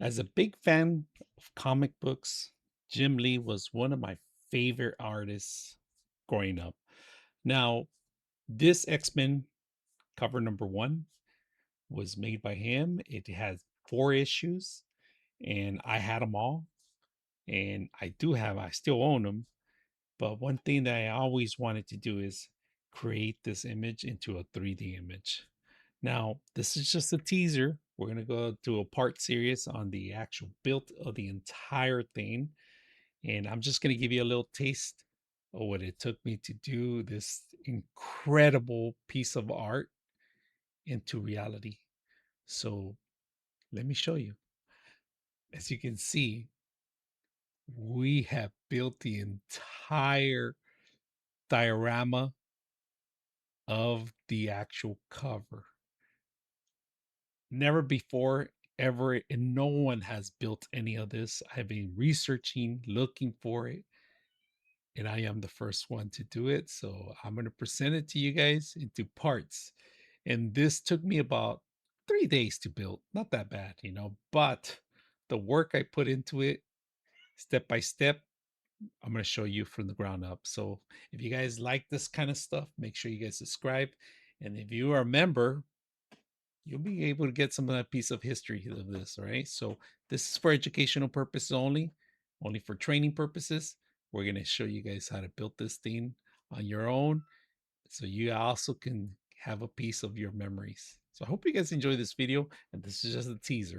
As a big fan of comic books, Jim Lee was one of my favorite artists growing up. Now, this X-Men cover number one was made by him. It has 4 issues, and I had them all. And I still own them. But one thing that I always wanted to do is create this image into a 3D image. Now, this is just a teaser. We're going to go to a part series on the actual build of the entire thing. And I'm just going to give you a little taste of what it took me to do this incredible piece of art into reality. So let me show you. As you can see, we have built the entire diorama of the actual cover. Never before, ever, and no one has built any of this. I've been researching, looking for it, and I am the first one to do it. So I'm going to present it to you guys into parts. And this took me about 3 days to build. Not that bad, but the work I put into it, step by step, I'm going to show you from the ground up. So if you guys like this kind of stuff, make sure you guys subscribe. And if you are a member, you'll be able to get some of that piece of history of this. All right. So this is for educational purposes only for training purposes. We're going to show you guys how to build this thing on your own. So you also can have a piece of your memories. So I hope you guys enjoy this video. And this is just a teaser.